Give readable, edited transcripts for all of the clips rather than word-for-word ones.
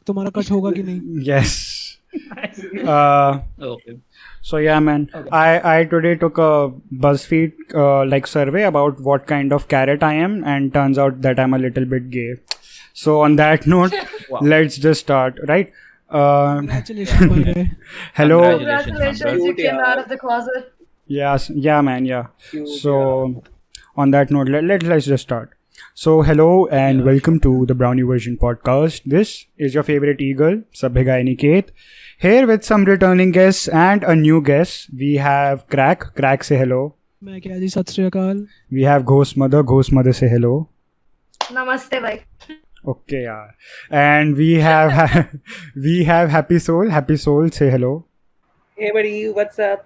तुम्हारा कट होगा कि नहीं? Yes. Okay. So yeah, man. I today took a BuzzFeed like survey about what kind of carrot I am, and turns out that I'm a little bit gay. So on that note, Wow. let's just start, right? Congratulations, by the way. Hello. Congratulations, you came out of the closet. Yes, yeah, man, yeah. Cute, So, on that note, let's just start. So, hello and welcome to the Brownie Version podcast. This is your favorite eagle, Sabhi Guy Niket, here with some returning guests and a new guest. We have Crack. Crack, say hello. मैं क्या जी, सत श्री अकाल. We have Ghost Mother. Ghost Mother, say hello. Namaste, bhai. Okay, yeah. And we have Happy Soul. Happy Soul, say hello. Hey buddy, what's up?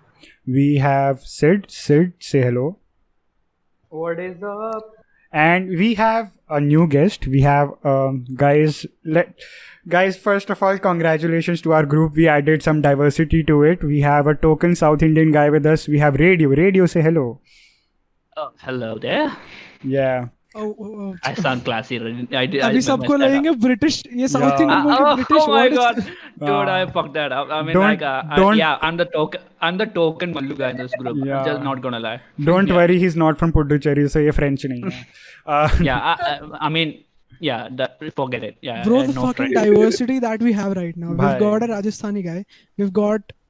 We have Sid. Sid, say hello. What is up? And we have a new guest. We have guys. First of all, congratulations to our group. We added some diversity to it. We have a token South Indian guy with us. We have Radio. Radio, say hello. Hello there. Yeah. I sound classy. अभी सबको लगेंगे British, ये south Indian बोल के British. Oh my god, dude, I fucked that up. I mean, don't- yeah, I'm the token Mallu guy in this group. Yeah. Just not gonna lie. Don't worry, he's not from Puducherry, so ये French नहीं है. Yeah, I mean, yeah, forget it. Yeah, Bro, the no fucking friend. diversity that we have right now. Bhai. We've got a Rajasthani guy. We've got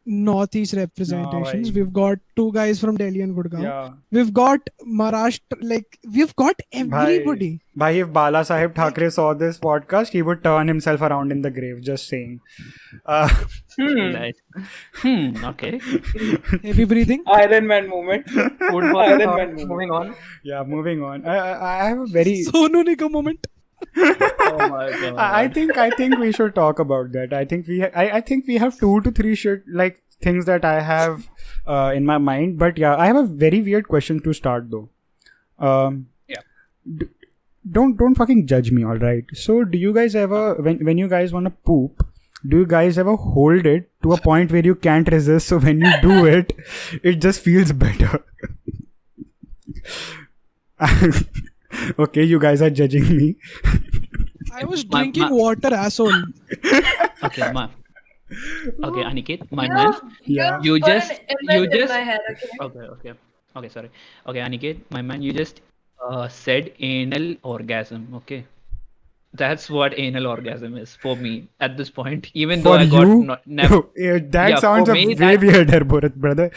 Northeast representations. bhai. We've got two guys from Delhi and Gurgaon. Yeah. We've got Maharashtra. Like, we've got everybody. Bhai, if Bala Sahib Thackeray saw this podcast, he would turn himself around in the grave. Just saying. Right. Okay. Heavy breathing. Iron Man moment. Food for Iron thought. Man moment. Moving on. Yeah, moving on. I have a very. Sonu Nigam moment. Oh my god. I think we should talk about that. I think we have 2 to 3 like things that I have in my mind. But yeah, I have a very weird question to start though. Yeah. Don't fucking judge me, all right? So do you guys ever when you guys want to poop, do you guys ever hold it to a point where you can't resist? So when you do it, it just feels better. Okay, you guys are judging me. I was My- drinking water, asshole. Okay, okay, Aniket, my You man. know, Yeah. You put just- an image you in just- my head, okay? Okay, sorry. Okay, Aniket, my man, you just said anal orgasm. Okay, that's what anal orgasm is for me at this point. Even though For I got you, never. that Yeah, sounds for a me, way that- weirder, brother.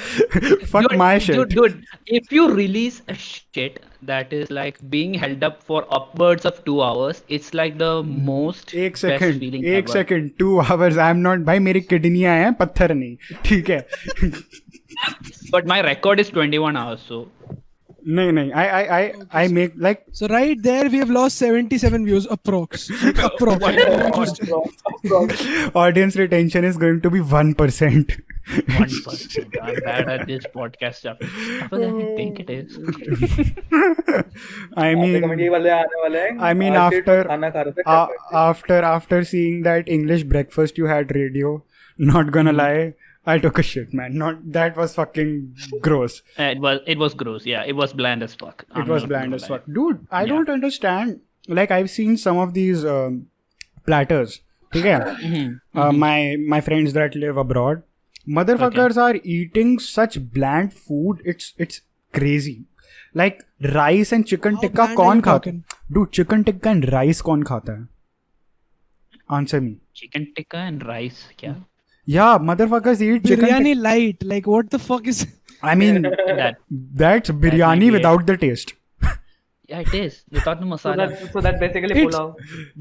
Fuck Dude, my shit. Dude, if you release a shit that is like being held up for upwards of 2 hours, it's like the most एक best second feeling एक ever. Second 2 hours. I am not भाई, मेरी किडनियां हैं, पत्थर नहीं, ठीक है. But my record is 21 hours, so नहीं I make like So right there, we have lost 77 views, approx. audience retention is going to be 1%. 1%. I'm bad at this podcast stuff. Tougher than I think it is. I mean, comment ये वाले आने वाले हैं. I mean, आज after- खाना खा रहे थे. after seeing that English breakfast you had, Radio, not gonna lie, I took a shit, man. Not that was fucking gross. It was gross. Yeah, it was bland as fuck. It was bland as fuck, dude. I don't understand. Like, I've seen some of these platters. Okay, my friends that live abroad, motherfuckers are eating such bland food. It's crazy. Like rice and chicken How tikka, bland are कौन you खाता? talking? Dude, chicken tikka and rice कौन खाता है? Answer me. Chicken tikka and rice. Yeah. Yeah, motherfuckers eat chicken Biryani tikka. light. Like, what the fuck is? I mean, That. that's biryani be it. without the taste. Yeah, it is without the So masala. that basically It's- pulao.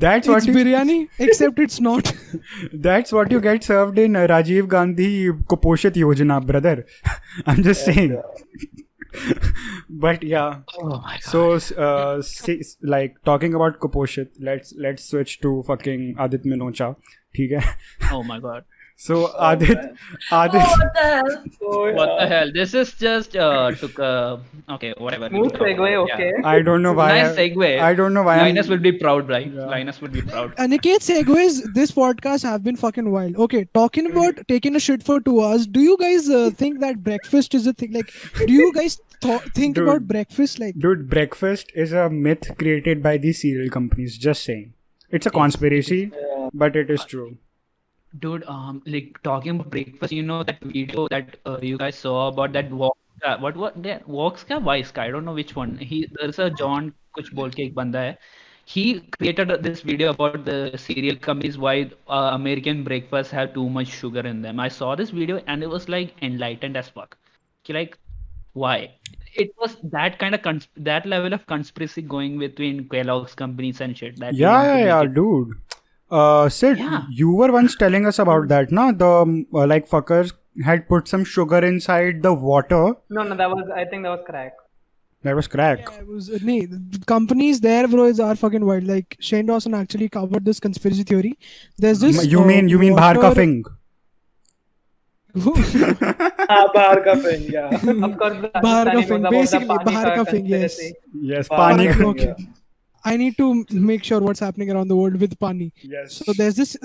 That's what It's you, biryani, except it's not. that's what you get served in Rajiv Gandhi Kuposhit Yojana, brother. I'm just saying. But yeah. Oh my god. So like talking about Kuposhit, let's switch to fucking Adit Minocha. ठीक है? Oh my god. So Adit Oh, what the hell? What the hell? This is just took okay, whatever. Smooth segue, okay. I don't know why. Nice segue. I don't know why. Linus will be proud, right? Linus will be proud. Aniket segues, this podcast have been fucking wild. Okay, talking about taking a shit for 2 hours, do you guys think that breakfast is a thing? Like, do you guys think Dude. about breakfast? Like, Dude, breakfast is a myth created by these cereal companies. Just saying. It's a conspiracy. but it is true. Dude, like talking about breakfast, you know that video that you guys saw about that walk, what that walks ka vice ka? I don't know which one. There's a John कुछ बोल के एक बंदा है. He created this video about the cereal companies why American breakfasts have too much sugar in them. I saw this video and it was like enlightened as fuck. Like, why? It was that kind of that level of conspiracy going between Kellogg's companies and shit. That they want to make it- Dude. Sid, Yeah. you were once telling us about that, no? The like fuckers had put some sugar inside the water. No, I think that was crack. That was crack. Yeah, it was the companies there, bro, are fucking wild. Like Shane Dawson actually covered this conspiracy theory. There's this. You mean bahar ka fing? Bahar ka fing, yeah. Of course, the Bahar ka Rajasthani fing, was about the basically, Pani bahar ka ka fing, yes. conspiracy. Yes, Bahar pani. ka fing, Okay. yeah. I need to make sure what's happening around the world with Pani. Yes. So there's this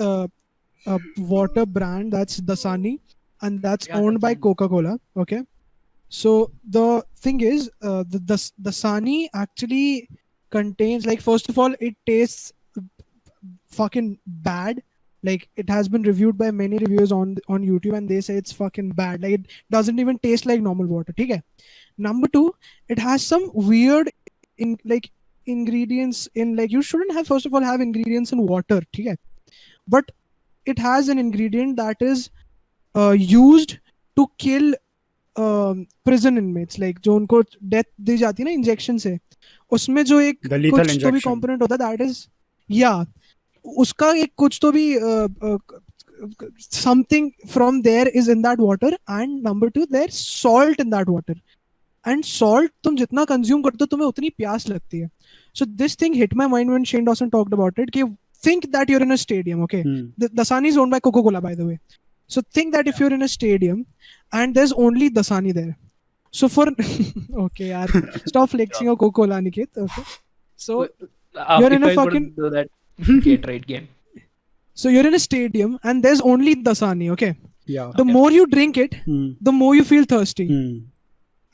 water brand that's Dasani, and that's Yeah, owned by Dasani. Coca-Cola. Okay. So the thing is, the Dasani actually contains, like, first of all, it tastes fucking bad. Like, it has been reviewed by many reviewers on YouTube, and they say it's fucking bad. Like, it doesn't even taste like normal water. Okay. Number two, it has some weird ingredients in, like, you shouldn't have, first of all, have ingredients in water. Okay. But it has an ingredient that is used to kill prison inmates, like जो उनको death दी जाती है ना injection से, उसमें जो एक The lethal कुछ तो भी injection. component होता है, that is, yeah, उसका एक कुछ तो भी something from there is in that water. And number two, there's salt in that water, and salt तुम जितना consume करते हो तुम्हें उतनी प्यास लगती है. So this thing hit my mind when Shane Dawson talked about it. कि think that you're in a stadium, okay? The Dasani is owned by Coca-Cola, by the way. So think that if you're in a stadium and there's only Dasani there. So for okay, yaar, stop flexing your Coca-Cola, Aniket. Okay. So you're in if a I fucking couldn't do that Gatorade game. so you're in a stadium and there's only Dasani, okay? Yeah. The more you drink it, Hmm. the more you feel thirsty. Hmm.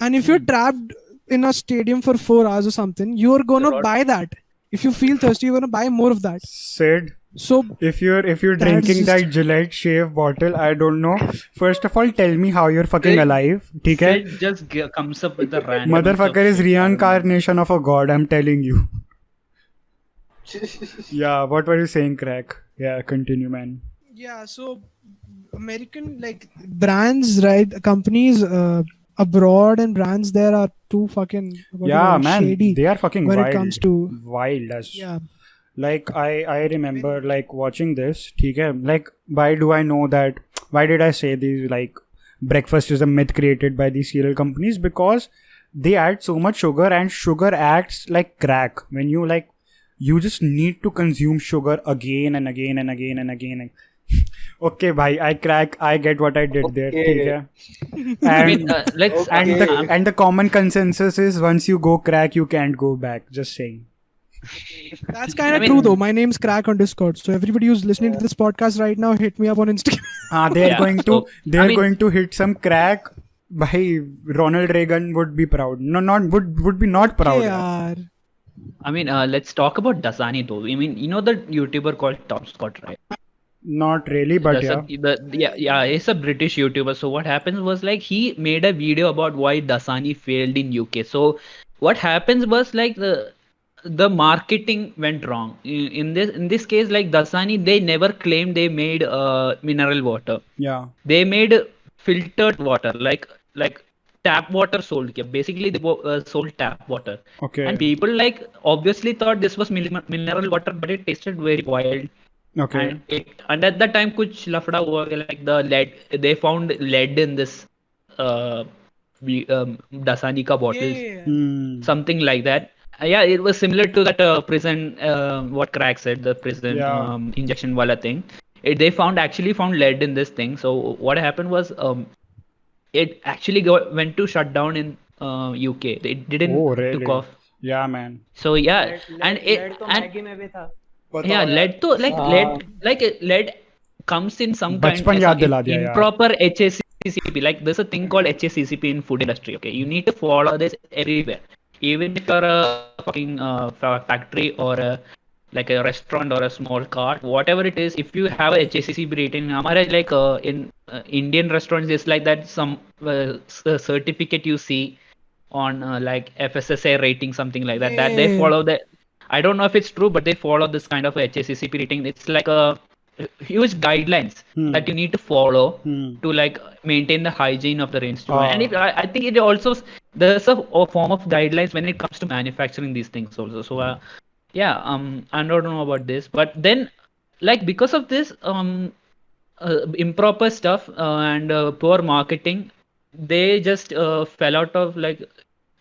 And if you're trapped in a stadium for 4 hours or something, you're gonna Right. buy that. If you feel thirsty, you're gonna buy more of that. Sid, So if you're That's drinking just- that Gillette shave bottle, I don't know. First of all, tell me how you're fucking Sid- alive. ठीक है? Sid just comes up with the random Motherfucker is stuff. reincarnation of a god, I'm telling you. Yeah, what were you saying, crack? Yeah, continue, man. yeah, so American, like, brands, right? Companies abroad and brands there are too fucking Yeah, man, shady they are fucking when wild. it comes to Wild as. yeah. Like I remember like watching this. ठीक है? Like why do I know that? Why did I say these, like breakfast is a myth created by these cereal companies? Because they add so much sugar, and sugar acts like crack. When you just need to consume sugar again and again and again and again. Okay, bhai, I get what I did there. Okay. ठीक है? I And mean, let's. and the common consensus is once you go crack, you can't go back. Just saying. That's kind of I mean- true though. My name's Crack on Discord. So everybody who's listening to this podcast right now, hit me up on Instagram. They're Yeah, going to so, they're I mean- going to hit some crack. By Ronald Reagan would be proud. No, not would be not proud. yaar. I mean, let's talk about Dasani though. I mean, you know the YouTuber called Tom Scott, right? Not really, but Yeah, he's a British YouTuber. So what happens was, like, he made a video about why Dasani failed in UK. So what happens was, like, the marketing went wrong. In this case, like, Dasani, they never claimed they made mineral water. yeah. They made filtered water, like tap water sold. Basically, they sold tap water. Okay. And people, like, obviously thought this was mineral water, but it tasted very wild. Okay. And at that time, kuch lafda hua, like the lead. They found lead in this Dasani ka bottles, Hmm. something like that. Yeah, it was similar to that prison. What Crack said, the prison Yeah. injection wala thing. They actually found lead in this thing. So what happened was, it actually went to shut down in UK. It didn't Oh, really? took off. Yeah, man. So yeah, and Lead तो and Maggi में भी था. yeah, lead to lead comes in some kind बचपन याद दिला दिया यार. improper HACCP. Like, there's a thing called HACCP in food industry. Okay, you need to follow this everywhere. Even if you're a fucking factory or like a restaurant or a small cart, whatever it is, if you have a HACCP rating, हमारे like in Indian restaurants, it's like that some certificate you see on like FSSAI rating, something like that, that they Yeah. follow that. I don't know if it's true, but they follow this kind of HACCP rating. It's like a huge guidelines that you need to follow to like maintain the hygiene of the restaurant. And I think it also there's a form of guidelines when it comes to manufacturing these things also. So yeah, I don't know about this, but then like because of this improper stuff and poor marketing, they just fell out of like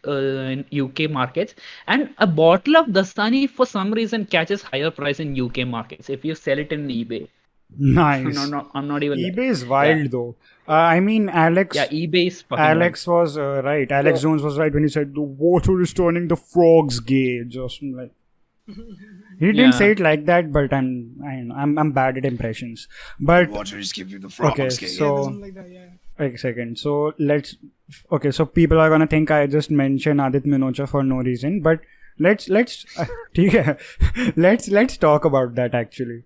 in UK markets, and a bottle of Dasani for some reason catches higher price in UK markets if you sell it in eBay. Nice. No, I'm not even. eBay is wild though. I mean, Alex. Yeah, eBay is fucking Alex was right. Alex Jones was right when he said the water is turning the frogs gay. Just like he didn't say it like that, but I'm bad at impressions. But Water is giving the frogs. okay, Yeah, so something like that, yeah. wait a second. So so people are gonna think I just mentioned Adit Minocha for no reason, but let's ठीक है. let's talk about that actually.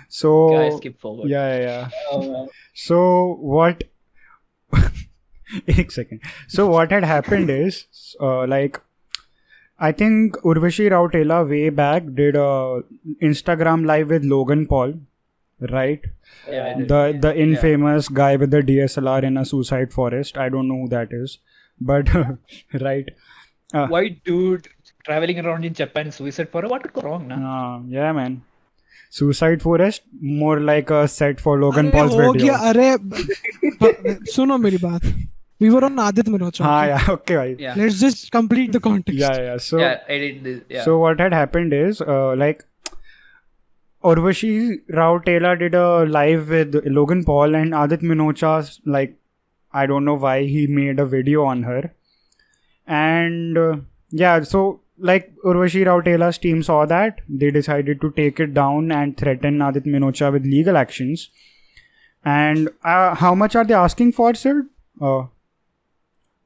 So Guys, skip forward. Yeah. Oh, man. So what? एक second. So what had happened is like I think Urvashi Rautela way back did a Instagram live with Logan Paul, right? Yeah, The infamous guy with the DSLR in a suicide forest. I don't know who that is, but right. White dude traveling around in Japan, suicide for what could go wrong now? Yeah, man. Suicide forest, more like a set for Logan Paul's हो video. गया अरे सुनो मेरी बात. We were on Adit Minocha. हाँ, yeah, okay, bhai. Yeah. Let's just complete the context. Yeah. So Edit this. Yeah. So what had happened is like Urvashi Rautela did a live with Logan Paul, and Adit Minocha, like I don't know why he made a video on her, and so like Urvashi Rautela's team saw that, they decided to take it down and threaten Adit Minocha with legal actions. And how much are they asking for, sir?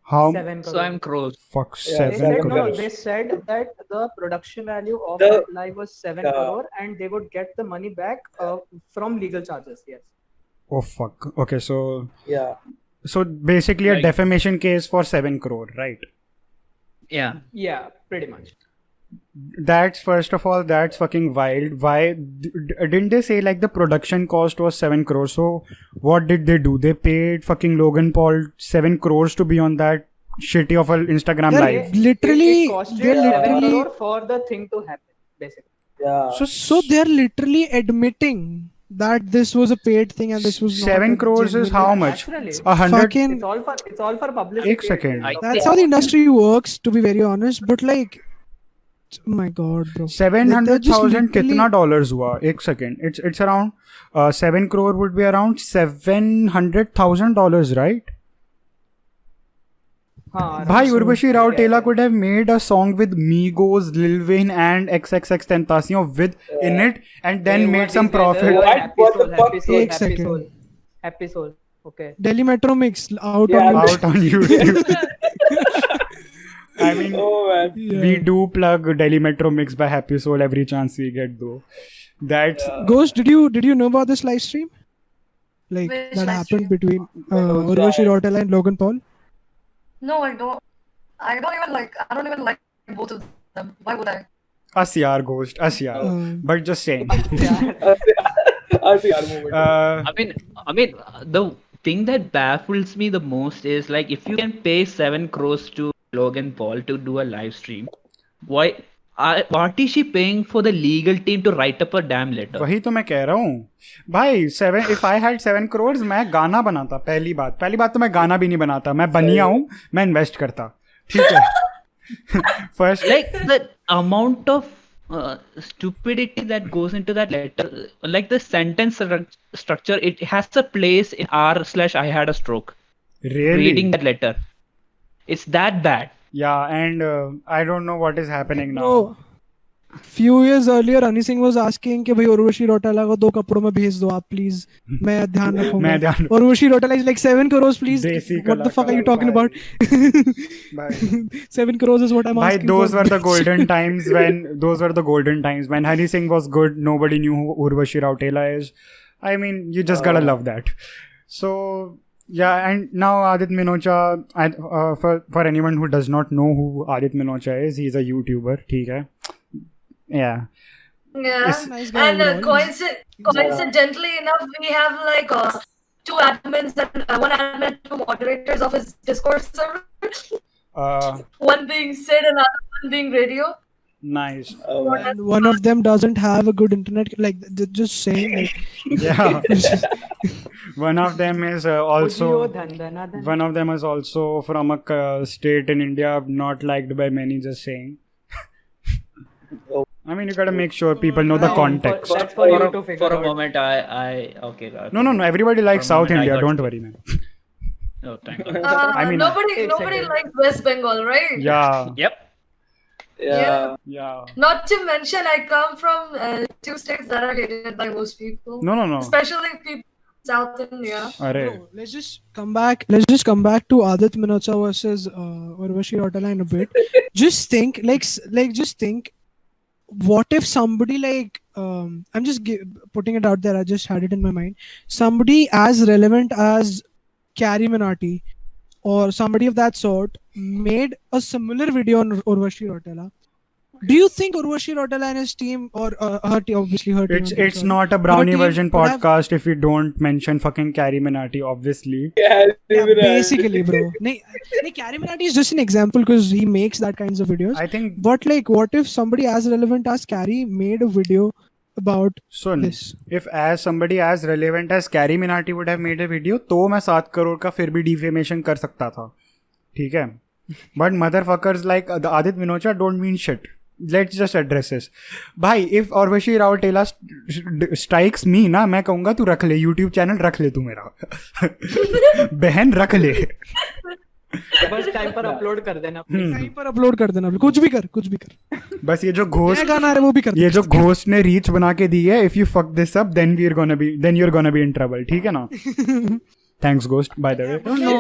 How? 7 crore. So I'm cross. Fuck, Yeah, They 7 said, crores. they said that the production value of The- that live was 7 Yeah. crore, and they would get the money back from legal charges. Yes. Oh fuck. Okay, so Yeah. basically a Like- defamation case for 7 crore, right? Yeah. Yeah, pretty much. That's first of all, that's fucking wild. Why didn't they say like the production cost was 7 crores? So what did they do? They paid fucking Logan Paul 7 crores to be on that shitty of an Instagram They're live. literally, It costed they're 7 literally, crore for the thing to happen, basically. Yeah. so they're literally admitting that this was a paid thing and this was not 7 a crores is genuine- how much? Naturally. 100. Fucking, It's all for publicity. Ek second. that's how the industry works, to be very honest. But like, oh my god, bro. 700,000 They're just कितना dollars हुआ? एक second. It's around 7 crore would be around $700,000, right? हाँ, Bhai, so. Urvashi Rautela could have made a song with Migos, Lil Wayne and XXX Tentacion with in it, and then made some profit. What? Happy What the soul, fuck? happy soul, Ek happy second. soul. Happy soul. Okay. Delhi Metro Mix out Yeah, on YouTube. Out on YouTube. I mean, Oh man. we do plug Delhi Metro Mix by Happy Soul every chance we get, though. That's Ghost, did you know about this live stream? Like Which that live happened stream? between Urvashi Rautela and Logan Paul? No, I don't. I don't even like both of them. Why would I? us yaar, Ghost, us yaar. But just saying. RCR movement. I mean, the thing that baffles me the most is like if you can pay 7 crores to Logan Paul to do a live stream, what is she paying for the legal team to write up a damn letter? वही तो मैं कह रहा हूँ भाई. 7 if I had 7 crores मैं गाना बनाता. पहली बात तो मैं गाना भी नहीं बनाता. मैं बनिया हूँ, मैं इन्वेस्ट करता. ठीक है. First, Like the amount of stupidity that goes into that letter, like the sentence structure, it has a place in r/I had a stroke. really? Reading that letter, it's that bad. Yeah, and I don't know what is happening now. No. few years earlier Ani Singh was asking कि भाई उर्वशी रौटेला को 2 कपड़ों में भेज दो आप please, मैं ध्यान रखूंगा. मैं ध्यान Urvashi Rautela is like 7 crores please. देसी What the fuck are you talking कलाकार about? भाई. 7 crores is what I'm Bhai, asking those for. were the golden times when Hari Singh was good. Nobody knew who Urvashi Rautela is. I mean, you just gotta love that. So yeah, and now Adit Minocha. For anyone who does not know who Adit Minocha is, he's a YouTuber. ठीक है? Yeah. Yeah, Nice guy and overall. coincidentally enough, we have like 2 admins and 1 admin and 2 moderators of his Discord server. One being Sid, another one being Radio. Nice. And one of them doesn't have a good internet. Like just saying. Like, Yeah. One of them is also. Ujio Dhandana Dhan. One of them is also from a state in India not liked by many. Just saying. I mean, you gotta make sure people know the context. That's for you to figure For a out. moment, I okay. No. Everybody likes For a South moment, I India. got Don't you. worry, man. Oh, thank you. I mean, nobody second. likes West Bengal, right? Yeah. Yep. Yeah. Yeah. Not to mention, I come from 2 states that are hated by most people. No. Especially people in South India. Arey. bro, let's just come back. Let's just come back to Adit Minocha versus Urvashi Rautela in a bit. Just think, just think. What if somebody like I'm just putting it out there. I just had it in my mind. Somebody as relevant as Carrie Minati or somebody of that sort made a similar video on Urvashi Rautela. Do you think Urvashi Rautela and his team or her team, obviously her team? It's not a brownie team version would have- podcast if we don't mention fucking Carrie Minati, obviously. Yeah, Yeah, basically, bro. Carrie Minati is just an example because he makes that kinds of videos. I think But like, what if somebody as relevant as Carrie made a video about Sun, this? if as somebody as relevant as Carrie Minati would have made a video, तो मैं 7 crore का फिर भी defamation कर सकता था. ठीक है? But motherfuckers like the Adit Minocha don't mean shit. Let's just address this. भाई, if Urvashi Rautela strikes me ना, मैं कहूँगा तू रख ले YouTube channel, रख ले तू मेरा. बहन रख ले. बस टाइम पर अपलोड कर देना. टाइम पर अपलोड कर देना. कुछ भी कर. बस ये जो घोस्ट क्या गाना आ रहा है वो भी कर. ये जो घोस्ट ने रीच बना के दी है, if you fuck this up, then you're gonna be in trouble. ठीक है ना? Thanks, Ghost, by the way. No,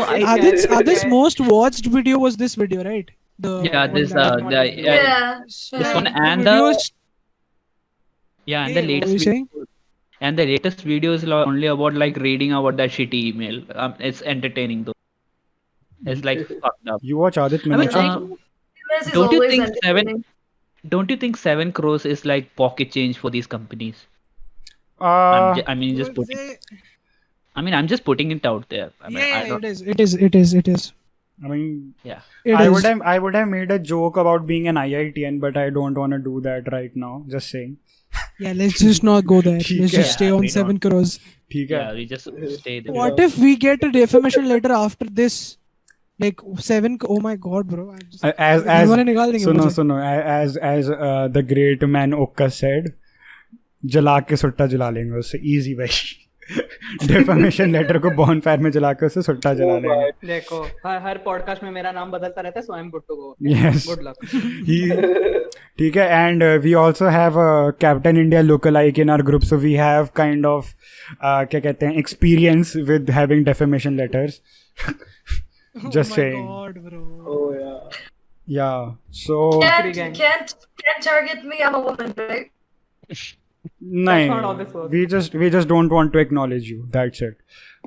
Adit's most watched video was this video, right? Yeah, this Yeah. this one and video the is- yeah, and Hey, the what were you latest saying? and the latest video is only about like reading about that shitty email. It's entertaining though. It's like fucked up. You watch Adit I mean, Minocha? This is don't you always think entertaining. don't you think 7 crores is like pocket change for these companies? I mean, just putting. I'm just putting it out there. I mean, I Yeah, don't. it is. I mean, Yeah. It I is. would have made a joke about being an IITN, but I don't want to do that right now. Just saying. Yeah, let's just not go there. Let's ठीक है, just stay on we 7 crores. ठीक है. Yeah, we just stay there. What if we get a defamation letter after this? Like 7. Oh my god, bro. I'm just, As दीवाने निकाल देंगे मुझे. सुनो as the great man Okka said, जला के सुट्टा जला लेंगे उससे. Easy भाई. Defamation letter को bonfire में जला के उससे सुट्टा जला लेंगे. देखो हर पॉडकास्ट में मेरा नाम बदलता रहता है, so I'm good to go. Yes. Good luck. ठीक है, and we also have a Captain India lookalike in our group, so we have kind of क्या कहते हैं, experience with having defamation letters. Just saying. Oh my god, bro. Oh yeah. Yeah. So Can't target me. I'm a woman, right? not how this works. we just don't want to acknowledge you. That's it.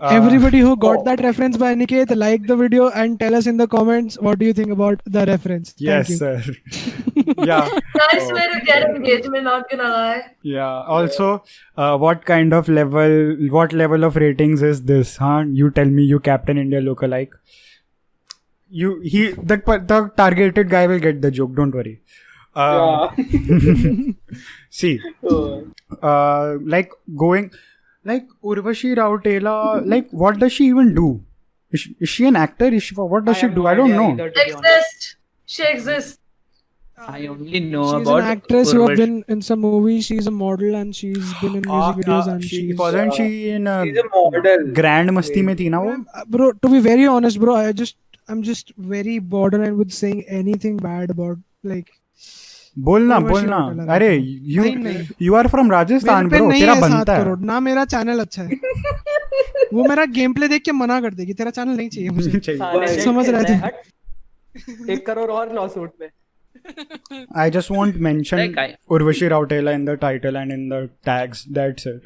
Everybody who got that reference by Aniket, like the video and tell us in the comments what do you think about the reference. Yes, Thank you. sir. Yeah. Nice way to get engagement, not gonna lie. Yeah. Also, what level of ratings is this? Huh? You tell me, you Captain India lookalike. The targeted guy will get the joke. Don't worry. See, like Urvashi Rautela, like what does she even do? Is she an actor? What does she do? I don't know. She exists. I only know She's about an actress who has Urvashi. been in some movies. She's a model and she's been in music videos and she's wasn't she in She's a model. Grand Masti में थी ना वो? Bro, to be very honest, bro, I'm just very borderline with saying anything bad about like बोलना उर्वशी बोलना रौटेला अरे नहीं, नहीं। You are from Rajasthan मेरे पे ब्रो नहीं तेरा है 7 बनता है करोड़ ना, मेरा चैनल अच्छा है। वो मेरा गेम प्ले देख के मना कर देगी, तेरा चैनल नहीं चाहिए मुझे। चाहिए साले भाई, नेट समझ रहे खेलता है, थे। हट। 1 करोड़ और लॉ सूट में। I just won't mention Like Urvashi Rautela in the title and in the tags. That's it.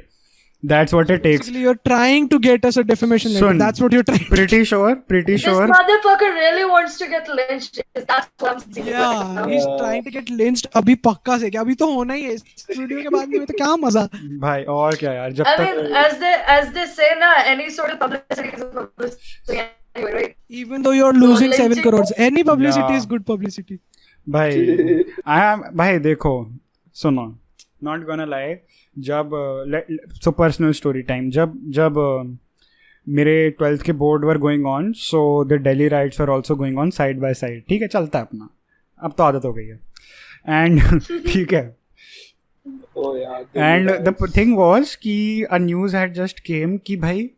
That's what it takes. Basically, you're trying to get us a defamation letter. Son, That's what you're trying. Pretty sure. This motherfucker really wants to get lynched. That's what I'm saying. Yeah, he's trying to get lynched. अभी पक्का से क्या, अभी तो होना ही है। Studio के बाद में तो क्या मजा। भाई और क्या यार जब I तक mean, as they say, na, any sort of publicity is publicity anyway, right? Even though you're losing 7 lynching- crores, any publicity Yeah. is good publicity. भाई देखो सुनो नॉट गोना लाई जब सो पर्सनल स्टोरी टाइम जब मेरे 12th के board were going on so the Delhi rights were also going on side by side ठीक है चलता है अपना अब तो आदत हो गई है एंड ठीक है Oh yeah. And the thing was कि a news had just came कि भाई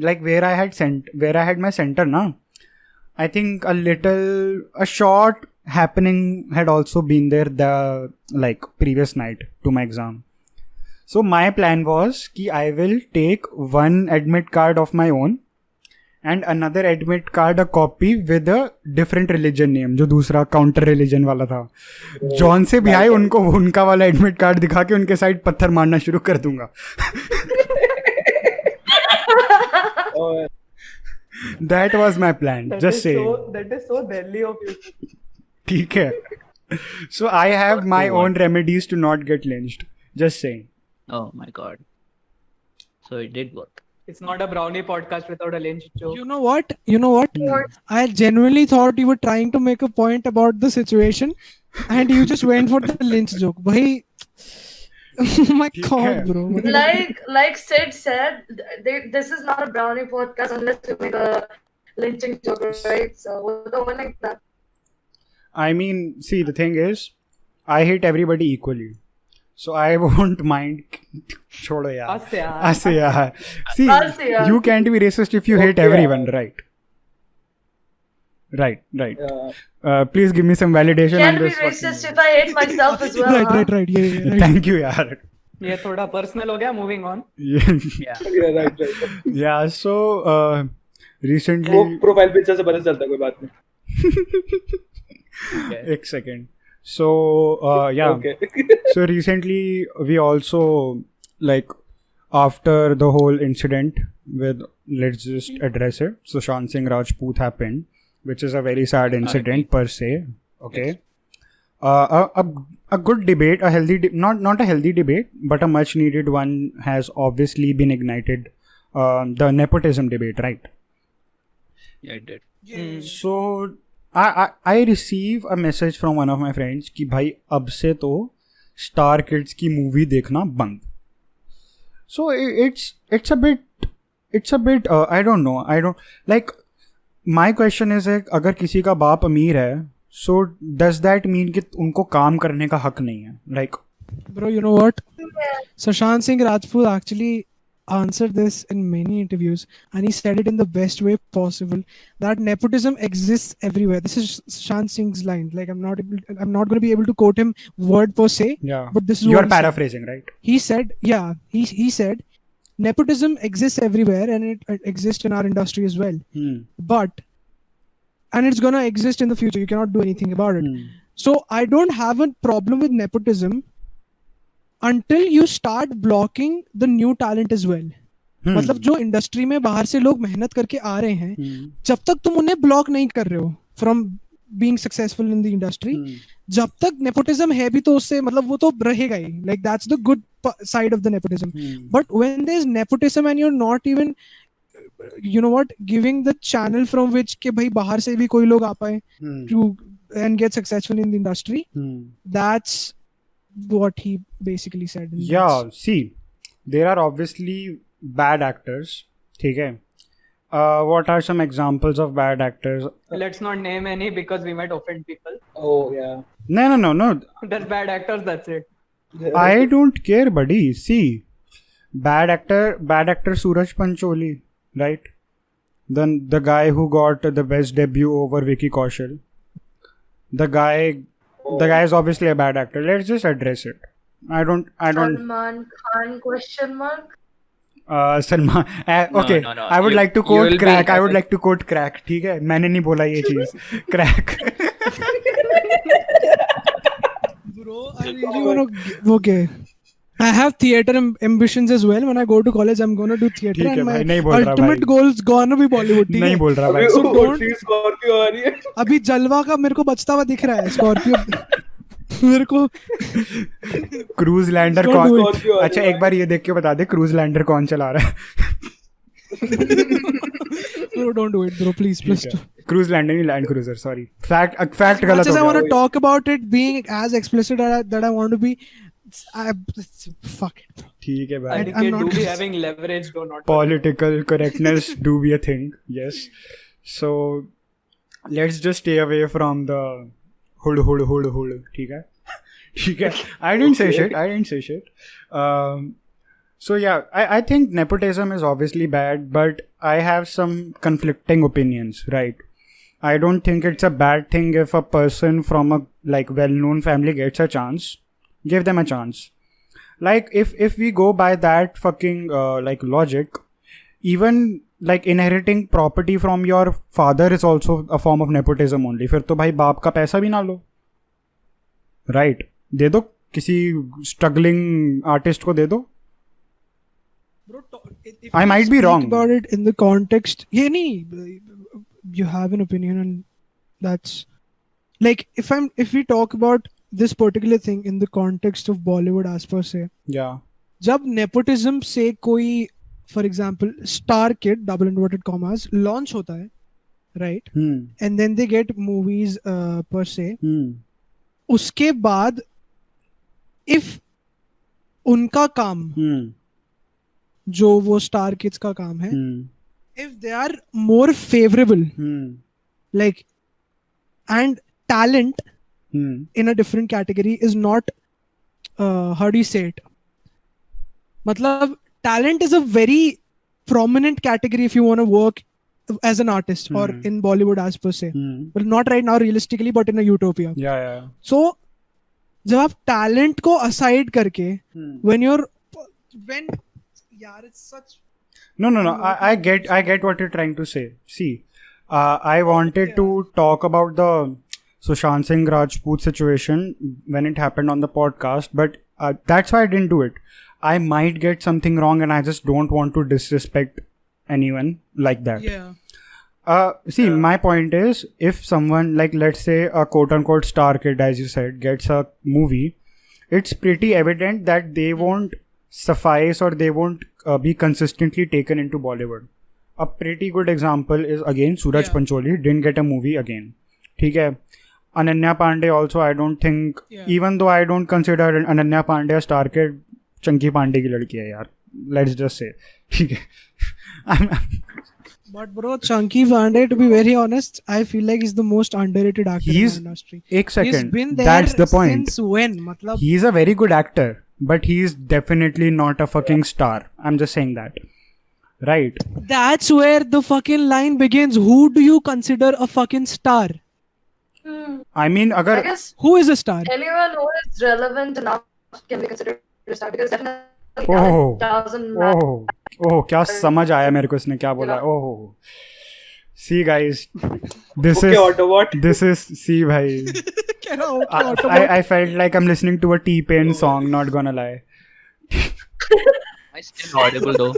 like where I had my center na I think a short happening had also been there the like previous night to my exam. So my plan was कि I will take one admit card of my own and another admit card a copy with a different religion name जो दूसरा counter religion वाला था John से भी आए उनको उनका वाला admit card दिखा के उनके साइड पत्थर मारना शुरू कर दूंगा Oh, That was my plan. That Just is saying. that is so Delhi of you. ठीक है. So I have my own remedies to not get lynched. Just saying. oh my god. So it did work. It's not a brownie podcast without a lynch joke. You know what? I genuinely thought you were trying to make a point about the situation, and you just went for the lynch joke. Bhai, oh my ठीक god, है. bro. Like Sid said, this is not a brownie podcast unless you make a lynching joke, right? So we're the one like that. I mean, see, the thing is, I hate everybody equally. So I won't mind. छोड़ो यार. Us यार. Us यार. See, Us यार. you can't be racist if you hate Okay. everyone, right? Right. yeah. Please give me some validation on Can't be this. racist if I hate myself as well. huh? Right. Yeah, right. Thank you, यार. ये थोड़ा personal हो गया. Moving on. Yeah. Yeah, right. Yeah. So recently. वो profile picture से पता चलता है कोई बात नहीं. एक second. So yeah. Okay. So recently we also like after the whole incident with let's just address it. Sushant Singh Rajput happened, which is a very sad incident per se. Okay. A good debate, a healthy not a healthy debate, but a much needed one has obviously been ignited. The nepotism debate, right? Yeah, it did. So I receive a message from one of my friends कि भाई अब से तो star kids की movie देखना बंद. So it's a bit I don't know, I don't like. My question is अगर किसी का बाप अमीर है so does that mean कि उनको काम करने का हक नहीं है? Like Bro, you know what? Sushant Singh Rajput actually answered this in many interviews, and he said it in the best way possible that nepotism exists everywhere. This is Sushant Singh's line. Like I'm not going to be able to quote him word per se, yeah, but this is you what are he said. paraphrasing, right? He said, yeah, he said nepotism exists everywhere, and it exists in our industry as well. And it's gonna exist in the future. You cannot do anything about it. So I don't have a problem with nepotism until you start blocking the new talent as well. मतलब जो industry में बाहर से लोग मेहनत करके आ रहे हैं, जब तक तुम उन्हें ब्लॉक नहीं कर रहे हो from being successful in the industry, जब तक नेपोटिज्म है भी तो उससे मतलब वो तो रहेगा ही. Like that's the good side of the nepotism. But when there is nepotism and you are not even you know what giving the channel from which के भाई बाहर से भी कोई लोग आ पाए to and get successful in the industry, that's what he basically said. Yeah, see, there are obviously bad actors. ठीक है. What are some examples of bad actors? Let's not name any because we might offend people. Oh yeah. No. There's bad actors. That's it. I don't care, buddy. See, bad actor Suraj Pancholi, right? Then the guy who got the best debut over Vicky Kaushal. The guy the guy is obviously a bad actor. Let's just address it. I don't. Salman Khan question mark. Salman. Okay. No. I would like to you quote will be crack. I would happy. like to quote crack. ठीक है? मैंने नहीं बोला ये चीज. Crack. Bro, I really wanna. Okay. I have theater ambitions as well. When I go to college, I'm gonna do theater, ठीक है and my भाई, नहीं बोल रहा ultimate भाई. goal is gonna be Bollywood. ठीक नहीं है? बोल रहा भाई. So don't- स्कॉर्पियो आ रही है. अभी जलवा का मेरे को बचता हुआ दिख रहा है स्कॉर्पियो. मेरे को क्रूज लैंडर Don't कौन? do Scorpio आ अच्छा रही है. एक बार ये देख के बता दे क्रूज लैंडर कौन चला रहा है. no, don't do it, bro. Please. Cruise lander नहीं land cruiser. Sorry. Fact As गलत much as I हो want गया. to talk about it being as explicit that I want to be, fuck it, bro. ठीक है भाई. Aniket, I'm not do be gonna- having leverage, do not. Political correctness do be a thing. Yes. So let's just stay away from the hood. ठीक है. ठीक है. I didn't say shit. So yeah, I think nepotism is obviously bad, but I have some conflicting opinions, right? I don't think it's a bad thing if a person from a like well-known family gets a chance. Give them a chance. Like if we go by that fucking like logic, even like inheriting property from your father is also a form of nepotism only. फिर तो भाई बाप का पैसा भी ना लो. Right? दे दो किसी struggling artist को दे दो. Bro, if I you might be speak wrong. about it in the context. Yeah, you have an opinion, and that's like if we talk about this particular thing in the context of Bollywood as per se. Yeah. जब nepotism से कोई for example star kid double inverted commas launch होता है, right? And then they get movies per se. उसके बाद if उनका काम जो वो स्टार किड्स का काम है, if they are more favorable, like, and talent in a different category is not how do you say it, matlab talent is a very prominent category if you want to work as an artist or in Bollywood as per se. Well, not right now realistically, but in a utopia. Yeah. So जब आप talent को aside करके when यार it's such No. I get what you're trying to say. See, I wanted to talk about the Sushant Singh Rajput situation when it happened on the podcast, but that's why I didn't do it. I might get something wrong, and I just don't want to disrespect anyone like that. See, my point is, if someone, like, let's say a quote-unquote star kid, as you said, gets a movie, it's pretty evident that they won't suffice or they won't be consistently taken into Bollywood. A pretty good example is, again, Suraj Pancholi didn't get a movie again. ठीक है. Ananya Pandey also, I don't think, even though I don't consider Ananya Pandey a star kid, Chunky Pandey की लड़की है यार. Let's just say. ठीक है. But bro, Chunky Pandey, to be very honest, I feel like he's the most underrated actor in the industry. एक second. He's been there That's the point. since when? Matlab, He's a very good actor, but he's definitely not a fucking star. I'm just saying that. Right. that's where the fucking line begins. Who do you consider a fucking star? I mean, I अगर guess Who is a star? anyone who is relevant enough can be considered a star because definitely Oh. talent doesn't matter. ओह क्या समझ आया मेरे को इसने क्या बोला. ओह see guys, this Okay, is Otto, what? this is see भाई. I felt like I'm listening to a T-Pain song, not gonna lie. I still audible though.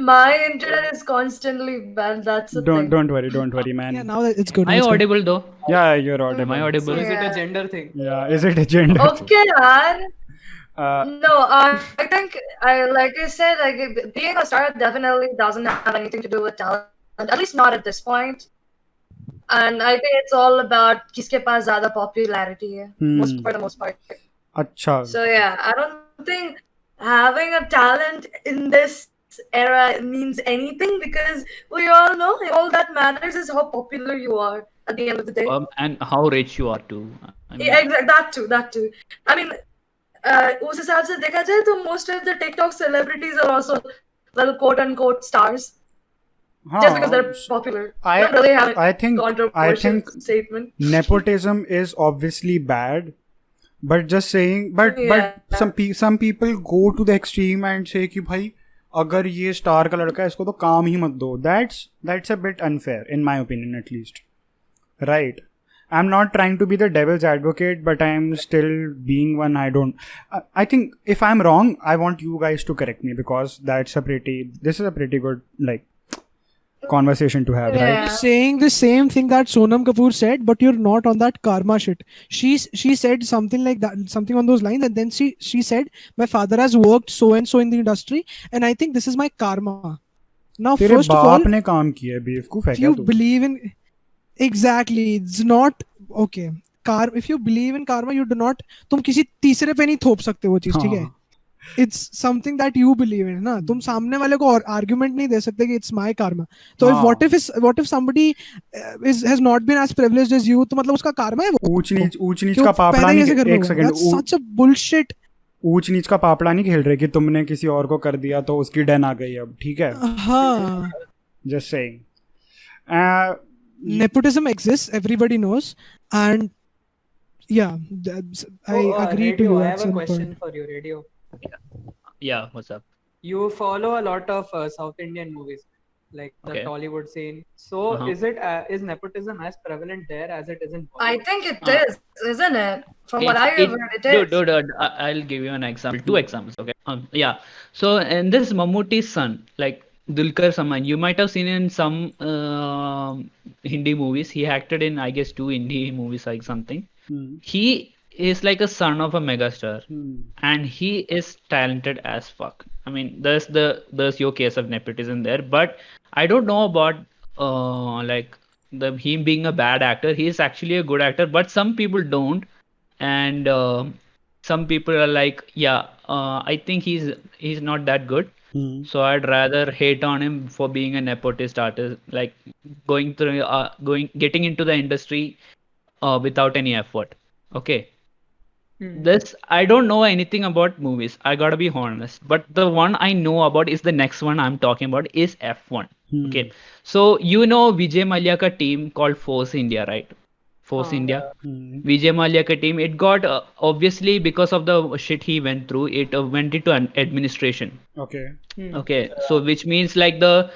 My internet is constantly bad. That's the thing. Don't worry man. Yeah, now that it's good. Am I it's good. audible though? Yeah, you're audible. Am I audible? Is it Yeah. a gender thing? Yeah, is it a gender? Okay, man. Uh, No, I think like I said, like being a star definitely doesn't have anything to do with talent. At least not at this point. And I think it's all about kiske paas zyada popularity hai, for the most part. अच्छा. So yeah, I don't think having a talent in this era means anything because we all know all that matters is how popular you are at the end of the day. And how rich you are too. I mean, Yeah, exactly. That too. I mean, उस हिसाब से देखा जाए तो most of the TikTok celebrities are also well quote unquote stars. just because they're हाँ, popular. I Don't really have a I think controversial statement. nepotism is obviously bad, but just saying, but Yeah. some people go to the extreme and say कि भाई अगर ये star का लड़का है इसको तो काम ही मत दो. That's a bit unfair in my opinion at least, right? I'm not trying to be the devil's advocate, but I'm still being one. I think if I'm wrong, I want you guys to correct me, because this is a pretty good like conversation to have, right? Yeah. Saying the same thing that Sonam Kapoor said, but you're not on that karma shit. She said something like that, something on those lines, and then she said, my father has worked so and so in the industry, and I think this is my karma. Now, तेरे first of all, बाप ने काम किया है, बेवकूफ है if क्या you तू? believe in, exactly, it's not okay. If you believe in karma, you do not, तुम किसी तीसरे पे नहीं थोप सकते वो चीज, ठीक है? It's something that you believe in, ना? तुम सामने वाले को argument नहीं दे सकते कि it's my karma. So what if somebody has not been as privileged as you, तो मतलब उसका karma है वो? ऊंच नीच क्यों का पापड़ा पैदा नहीं, कैसे कर एक लूंगा? Second, That's such a bullshit. ऊंच नीच का पापड़ा नहीं खेल रहे कि तुमने किसी और को कर दिया तो उसकी डन आ गई अब, ठीक है? हाँ. Just saying. Nepotism exists, everybody knows, and yeah, I agree to Radio, you I at have a some question point. for you, Radio. Yeah, what's up? You follow a lot of South Indian movies, like the Okay. Tollywood scene. So is nepotism as prevalent there as it is in I Bollywood? think it is, isn't it? From what I have heard, it is. Dude, I'll give you an example. Two examples, okay? Yeah. So, and this Mammootty's son, like Dulquer Salmaan, you might have seen in some Hindi movies. He acted in, I guess, 2 Hindi movies, like something. He is like a son of a megastar, and he is talented as fuck. I mean, there's your case of nepotism there, but I don't know about like him being a bad actor. He is actually a good actor, but some people don't, and some people are like, yeah, I think he's not that good. So I'd rather hate on him for being a nepotist artist, like getting into the industry without any effort. Okay. This, I don't know anything about movies. I gotta be honest. But the one I know about is the next one I'm talking about is F1. Okay. So you know Vijay Mallya ka team called Force India, right? Force India. Vijay Mallya ka team. It got obviously because of the shit he went through. It went into an administration. Okay. Okay. So which means like the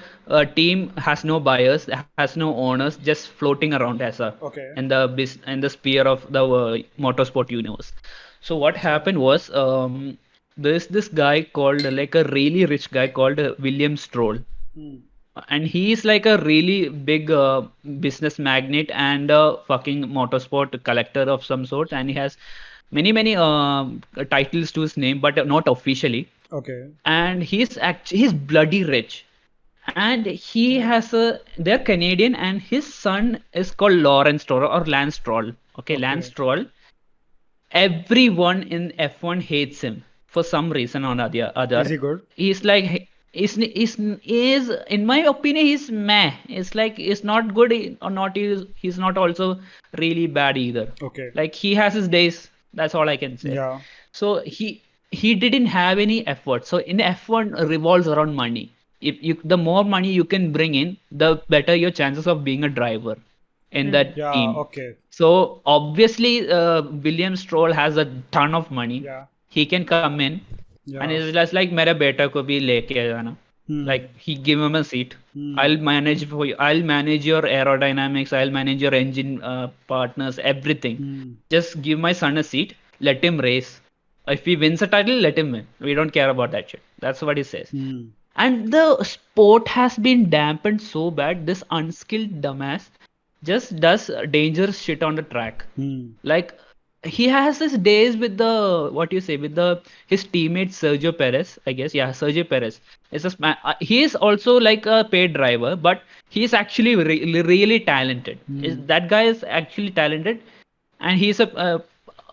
team has no buyers, has no owners, just floating around as a in the sphere of the motorsport universe. So what happened was there's this guy called, like a really rich guy called William Stroll. And he is like a really big business magnate and a fucking motorsport collector of some sort, and he has many titles to his name, but not officially. Okay. And he's bloody rich, and they're Canadian, and his son is called Lawrence Stroll or Lance Stroll. Okay, Lance Stroll. Everyone in F1 hates him for some reason or other. Is he good? He's like is in my opinion he's meh. It's like he's not good or not. He's not also really bad either. Okay. Like he has his days. That's all I can say. Yeah. So he didn't have any effort. So in F1 revolves around money. The more money you can bring in, the better your chances of being a driver in that team. Okay. So obviously William Stroll has a ton of money. Yeah. He can come in and it's just like मेरे बेटा को भी लेके जाना. Like he give him a seat. I'll manage for you. I'll manage your aerodynamics. I'll manage your engine partners, everything. Just give my son a seat. Let him race. If he wins a title, let him win. We don't care about that shit. That's what he says. And the sport has been dampened so bad. This unskilled dumbass just does dangerous shit on the track. Like he has his days with his teammate Sergio Perez, I guess. Yeah, Sergio Perez. He is also like a paid driver, but he is actually really talented. That guy is actually talented, and he's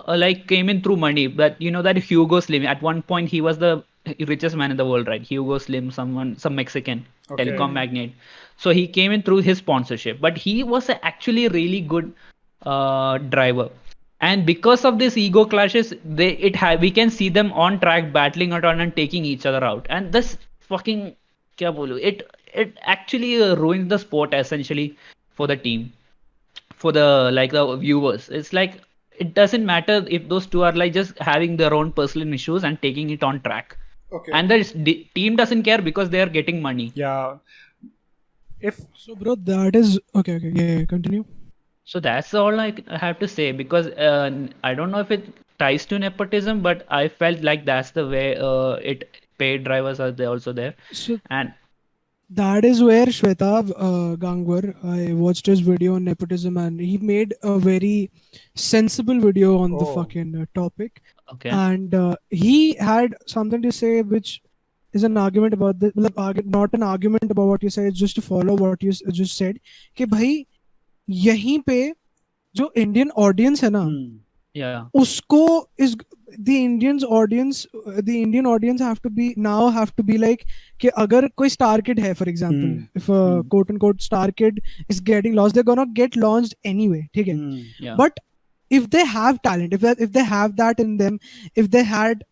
like came in through money. But you know that Hugo Slim, at one point he was the richest man in the world, right? Hugo Slim, some Mexican telecom magnate. So he came in through his sponsorship, but he was actually really good driver. And because of these ego clashes, we can see them on track battling it on and taking each other out. And this fucking, it actually ruins the sport essentially for the team, for the the viewers. It's like it doesn't matter if those two are like just having their own personal issues and taking it on track. Okay. And the team doesn't care because they are getting money. Yeah. If So, bro, that is okay. Yeah, continue. So that's all I have to say, because I don't know if it ties to nepotism, but I felt like that's the way it paid drivers are there also there. So And that is where Shweta Gangwar, I watched his video on nepotism, and he made a very sensible video on the Oh. fucking topic. okay, And he had something to say which is an argument about the not an argument about what you said, it's just to follow what you just said कि भाई यहीं पे जो Indian audience है ना yeah, उसको is the Indian audience have to be like कि अगर कोई star kid है, for example, if a quote unquote star kid is getting lost, they're gonna get launched anyway, ठीक है? yeah. But if they have talent, if they have that in them, if they have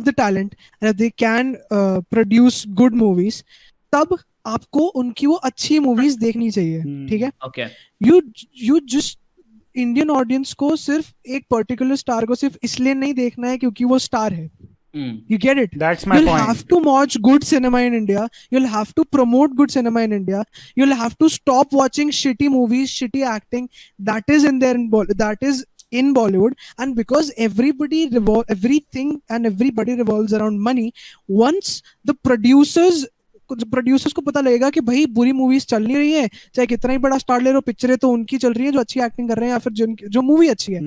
the talent and if they can produce good movies, तब आपको उनकी वो अच्छी movies देखनी चाहिए, ठीक है? Okay. You just Indian audience को सिर्फ एक पर्टिकुलर स्टार को सिर्फ इसलिए नहीं देखना है क्योंकि वो स्टार है. You get it? That's my You'll point. have to watch good cinema in India. You'll have to promote good cinema in India. You'll have to stop watching shitty movies, shitty acting that is in there that is in Bollywood. And because everybody revolves around money, once the producers को पता लगेगा कि भाई बुरी movies चल नहीं रही है, चाहे कितना ही बड़ा स्टार ले लो, पिक्चरें तो उनकी चल रही है जो अच्छी एक्टिंग कर रहे हैं या फिर जो मूवी अच्छी है,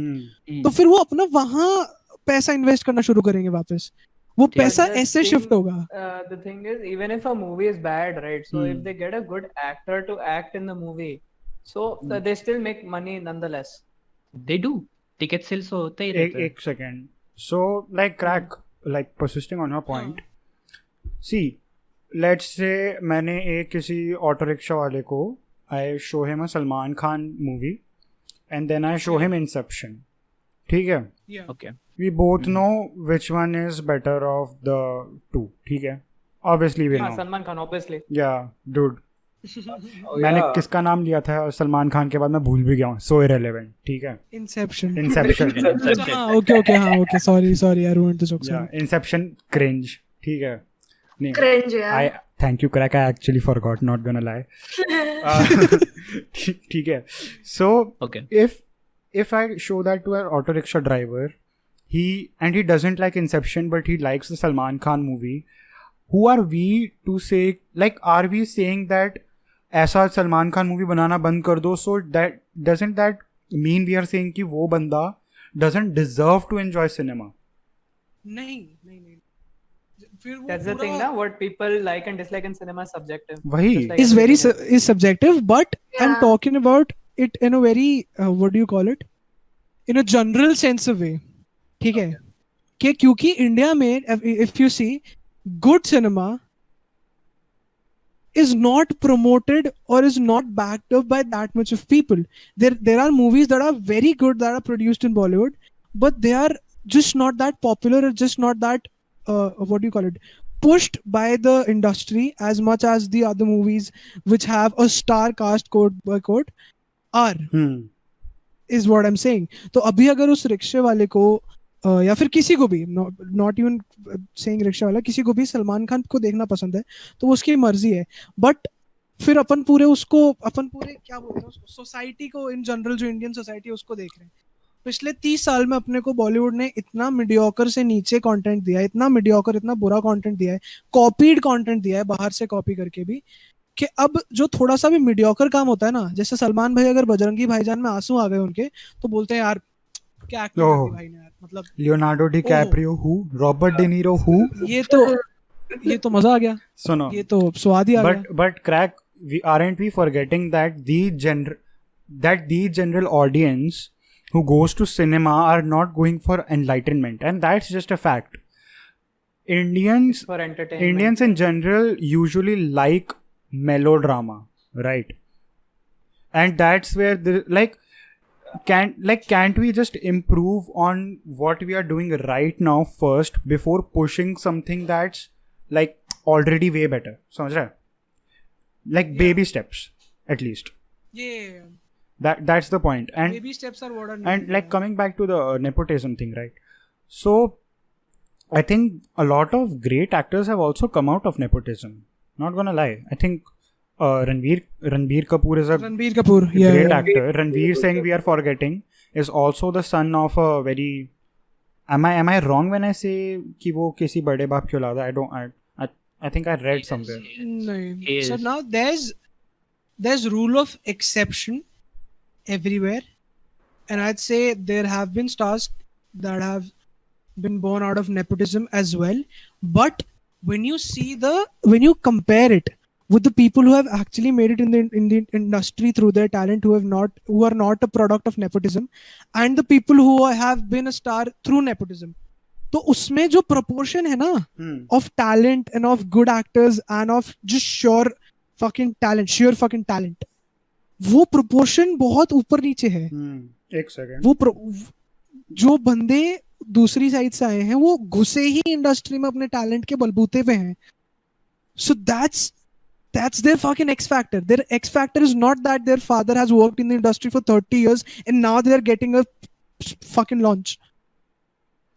तो फिर वो अपना वहां पैसा इन्वेस्ट करना शुरू करेंगे वापस. वो पैसा ऐसे शिफ्ट होगा. The thing is, even if a movie is bad, right? So if they get a good actor to act in the movie, so they still make money nonetheless. They do. Ticket sales होते ही रहते हैं. एक second. So like crack, like persisting on your point. See, let's say मैंने एक किसी auto rickshaw वाले को I show him a Salman Khan movie and then I show him Inception. ठीक है? Okay. We both know which one is better of the two. ठीक है? Obviously we know. Salman Khan, obviously. Yeah, dude. Oh, मैंने yeah. किसका नाम लिया था और सलमान खान के बाद मैं भूल भी गया हूँ. So irrelevant. ठीक है? Inception. Okay. हाँ, okay. Sorry. I ruined the joke. Yeah, Inception cringe. ठीक है? नहीं. Cringe, yeah. Thank you, Crack. I actually forgot. Not gonna lie. ठीक है. So Okay. if I show that to an auto rickshaw driver, he doesn't like Inception, but he likes the Salman Khan movie. Who are we to say? Like, are we saying that ऐसा Salman Khan movie बनाना बंद कर दो? So that doesn't that mean we are saying कि वो बंदा doesn't deserve to enjoy cinema? नहीं. That's the thing, now. What people like and dislike in cinema is subjective. वही. Just like is very everything else. is subjective, but I'm Yeah. talking about it in a very what do you call it, in a general sense of way, ठीक है? कि क्योंकि India में if you see good cinema is not promoted or is not backed up by that much of people. There are movies that are very good that are produced in Bollywood, but they are just not that popular or just not that what do you call it, pushed by the industry as much as the other movies which have a star cast quote by quote are. Is what I'm saying. तो अभी अगर उस रिक्शे वाले को या फिर किसी को भी, not even saying रिक्शा वाला, किसी को भी सलमान खान को देखना पसंद है तो उसकी मर्जी है, बट फिर अपन पूरे क्या बोलते हैं उसको, सोसाइटी को इन जनरल, जो इंडियन सोसाइटी है उसको देख रहे हैं. पिछले 30 साल में अपने को बॉलीवुड ने इतना मीडियोकर से नीचे कंटेंट दिया है, इतना मीडियोकर, इतना बुरा कंटेंट दिया है, कॉपीड कंटेंट दिया है बाहर से कॉपी करके भी, कि अब जो थोड़ा सा भी मीडियोकर काम होता है ना, जैसे सलमान भाई अगर बजरंगी भाईजान में आंसू आ गए उनके तो बोलते हैं यार क्या एक्टिंग की भाई ने यार, मतलब Leonardo DiCaprio who, Robert De Niro who, ये तो मजा आ गया, सुनो, ये तो स्वाद ही आ गया. but Crack, aren't we forgetting that the general audience who goes to cinema are not going for enlightenment, and that's just a fact. For entertainment. Indians in general usually like melodrama, right? And that's where can't we just improve on what we are doing right now first before pushing something that's like already way better? समझ रहा है? like baby steps at least. Yeah. That's the point. And Baby steps are what are and needed, like yeah. coming back to the nepotism thing, right? So I think a lot of great actors have also come out of nepotism. Not gonna lie. I think Ranbir Kapoor is a Ranbir Kapoor, yeah, great yeah. actor. Ranveer Singh, we are forgetting, is also the son of a very. Am I wrong when I say कि वो किसी बड़े बाप की औलाद है? I think I read somewhere. No. So Yes. now there's rule of exception everywhere, and I'd say there have been stars that have been born out of nepotism as well. But when you compare it with the people who have actually made it in the industry through their talent, who are not a product of nepotism, and the people who have been a star through nepotism, तो उसमें जो proportion है ना of talent and of good actors and of just sheer fucking talent, वो proportion बहुत ऊपर नीचे है. एक second. वो जो बंदे दूसरी साइड से आए हैं वो घुसे ही इंडस्ट्री में अपने टैलेंट के बलबूते पे हैं. So that's their fucking X factor. Their X factor is not that their father has worked in the industry for 30 years and now they're getting a fucking launch.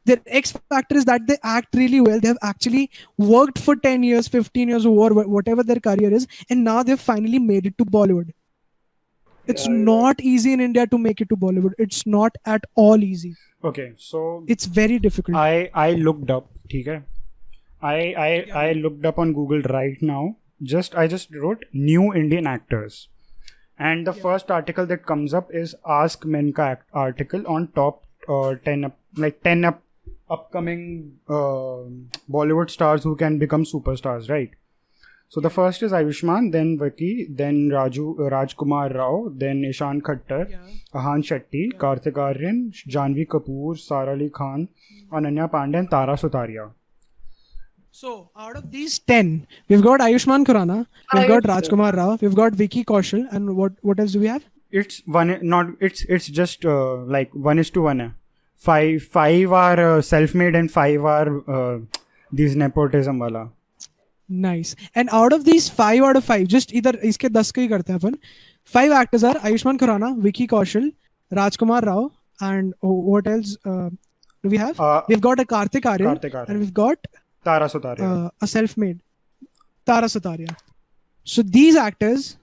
Their X factor is that they act really well. They have actually worked for 10 years, 15 years, or whatever their career is, and now they've finally made it to Bollywood. It's not easy in India to make it to Bollywood. It's not at all easy. Okay, so It's very difficult. I looked up, ठीक है? I looked up on Google right now. I just wrote new Indian actors, and the first article that comes up is Ask Menka article on top 10 upcoming Bollywood stars who can become superstars, right? So the first is Ayushmann, then Vicky, then Rajkumar Rao, then Ishan Khattar, Ahan Shetty, Kartik Aaryan, Janhvi Kapoor, Sara Ali Khan, Ananya Pandey, and Tara Sutaria. So out of these 10, we've got Ayushmann Khurrana, we've got Rajkumar Rao, we've got Vicky Kaushal, and what else do we have? It's just like 1:1. Five are self-made and 5 are these nepotism wala. Nice. And out of these 5 out of 5, just either इसके 10 का ही करते हैं अपन. 5 actors are Ayushmann Khurrana, Vicky Kaushal, Rajkumar Rao, and what else do we have? We've got a Kartik Aaryan, and we've got Tara Sutaria. a self-made Tara Sutaria. So these actors,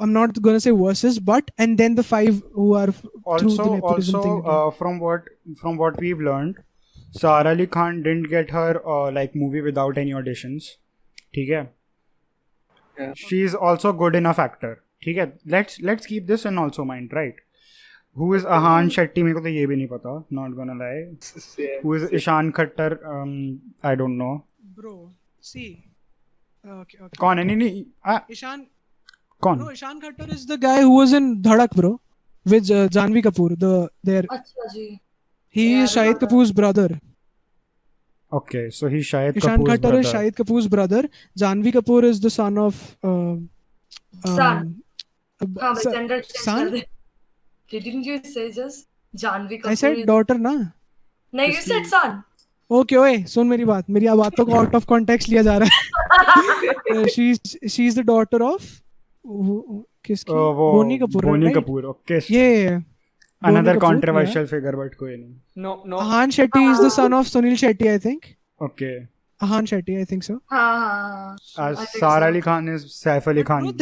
I'm not going to say versus, but and then the 5 who are through the nepotism thing. From what we've learned, Sara Ali Khan didn't get her like movie without any auditions. ठीक है? Yeah. She's also good enough actor. ठीक है? Let's keep this in also mind, right? Who is Ahan Shetty? मेरे को तो ये भी नहीं पता. Not gonna lie. Who is Ishan Khattar? I don't know. Bro, see. Okay. कौन है? नहीं. Ishan. कौन? No, Ishan Khattar is the guy who was in Dhadak, bro, with Janhvi Kapoor. Acha ji. He is Shahid Kapoor's brother. Okay, so he's Shahid Ishan Kapoor's Khattar brother. is Shahid Kapoor's brother. Janhvi Kapoor is the son of Son. हाँ, son? gender change कर दे. Didn't you say just Janhvi Kapoor? I said daughter ना. No, you said son. Okay, ओए सुन मेरी बातों को out of context लिया जा रहा है. She's the daughter of किसकी? Boney Kapoor. Boney right? Kapoor. Okay. Yeah. Another Boney Kapoor, controversial figure, but कोई नहीं. No. Ahan Shetty is the son of Sunil Shetty, I think. Okay. Ahan Shetty, I think so. हाँ. I think Sara so. Ali Khan is Saif Ali Khan. Bro,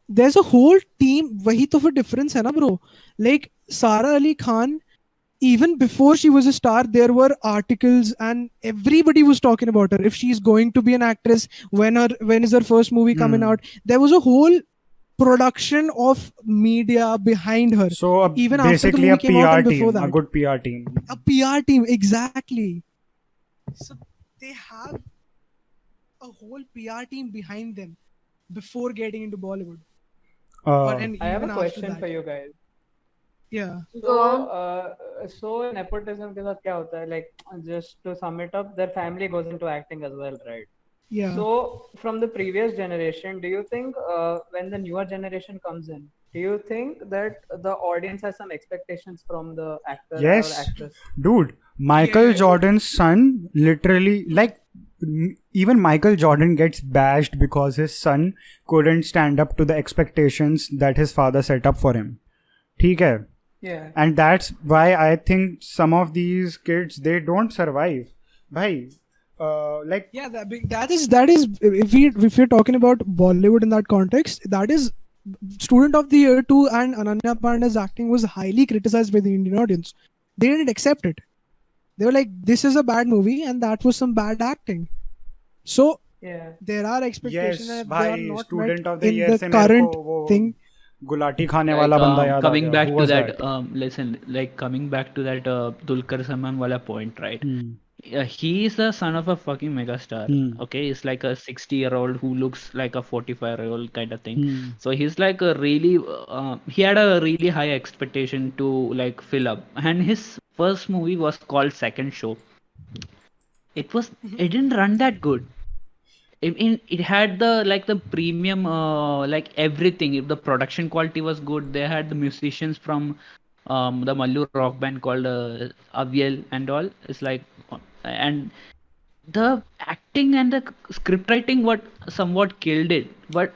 there's a whole team. वही तो फिर difference है ना, bro. Like Sara Ali Khan, even before she was a star, there were articles and everybody was talking about her. If she's going to be an actress, when is her first movie coming out? There was a whole production of media behind her. So even after the basically movie a came out PR and before team, a that. good PR team. A PR team, exactly. So they have a whole PR team behind them before getting into Bollywood. And I have a even after question that. for you guys. Yeah. Go on. So nepotism के साथ क्या होता है? Like, just to sum it up, their family goes into acting as well, right? Yeah. So from the previous generation, do you think when the newer generation comes in, do you think that the audience has some expectations from the actor Yes. or actress? Dude, Michael Jordan's son literally, like, even Michael Jordan gets bashed because his son couldn't stand up to the expectations that his father set up for him. ठीक है? Yeah. And that's why I think some of these kids, they don't survive. Bhai, like Yeah, that is if we're talking about Bollywood in that context, that is Student of the Year 2 and Ananya Panda's acting was highly criticized by the Indian audience. They didn't accept it. They were like, this is a bad movie and that was some bad acting. So Yeah. there are expectations yes, that they are bhai, not Student met of the in Year the से मेरे current को वो thing. Gulati खाने वाला बंदा याद आ coming गया. back Who to was that, listen, like coming back to that Dulquer Salman wala point, right? He is the son of a fucking megastar. Okay, he's like a 60-year-old who looks like a 45-year-old kind of thing. So he's like a really he had a really high expectation to like fill up, and his first movie was called Second Show. It didn't run that good. It had the premium like everything. If the production quality was good, they had the musicians from the Mallu rock band called Aviel and all. It's like, and the acting and the script writing what somewhat killed it. But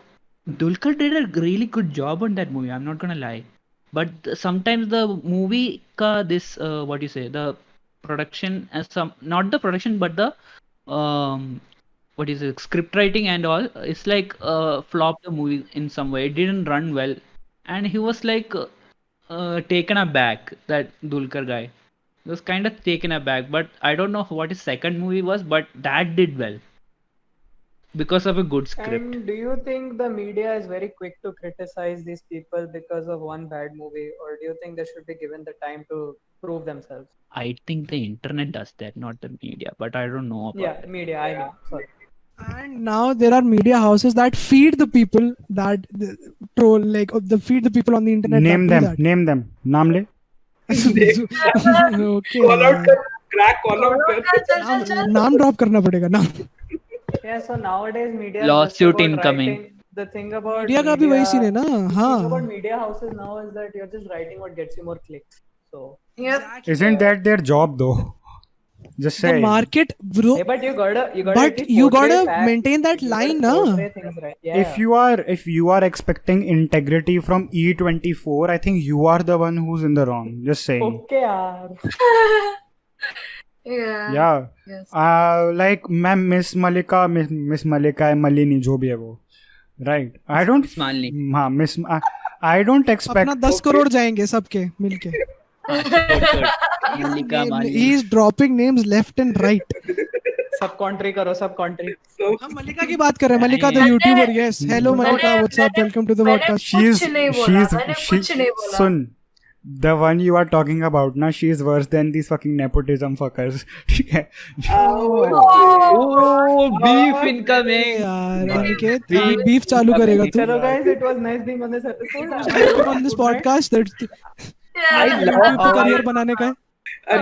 Dulquer did a really good job on that movie. I'm not gonna lie. But sometimes the movie ka this what do you say, the production as some, not the production but the what is it, script writing and all, it's like flopped the movie in some way. It didn't run well, and he was like taken aback. That Dulquer guy, he was kind of taken aback. But I don't know what his second movie was, but that did well because of a good script. And do you think the media is very quick to criticize these people because of one bad movie, or do you think they should be given the time to prove themselves? I think the internet does that, not the media, but I don't know about Yeah, it. media. I mean, sorry. And now there are media houses that feed the people that troll, like feed the people on the internet. Name that do them. Name them. नाम ले. Okay. Call out कर, crack call out कर. नाम drop करना पड़ेगा नाम. Yeah, so nowadays media is just Lawsuit about incoming. writing. The thing about Media का भी वही scene है ना. The thing हाँ. about media houses now is that you're just writing what gets you more clicks. So Yep. Isn't that their job though? Just The say. market, bro. yeah, but you gotta But at least you portray gotta facts. maintain that You gotta line, na. portray things right. Yeah. If you are expecting integrity from E24, I think you are the one who's in the wrong. Just saying. Okay, yaar. Yeah. Yeah. Yes. Like ma'am miss Mallika है मलिनी जो भी है वो. Right. I don't. Miss Malini. हाँ miss. I don't expect. अपना 10 करोड़ जाएंगे सबके मिलके. Mallika Malini. He is dropping names left and right. सब country करो, सब country. हम मलिका की बात कर रहे हैं. मलिका the YouTuber. Yes. Hello Malika. What's up? Welcome to the podcast. कुछ नहीं बोला, मैंने कुछ नहीं बोला. सुन. The one you are talking about ना, she is worse than these fucking nepotism fuckers. ठीक है. Oh, beef incoming. यार अनिकेत beef चालू करेगा तू. Hello guys, it was nice being on this episode. On this podcast that Yeah. YouTube पे career बनाने का है. My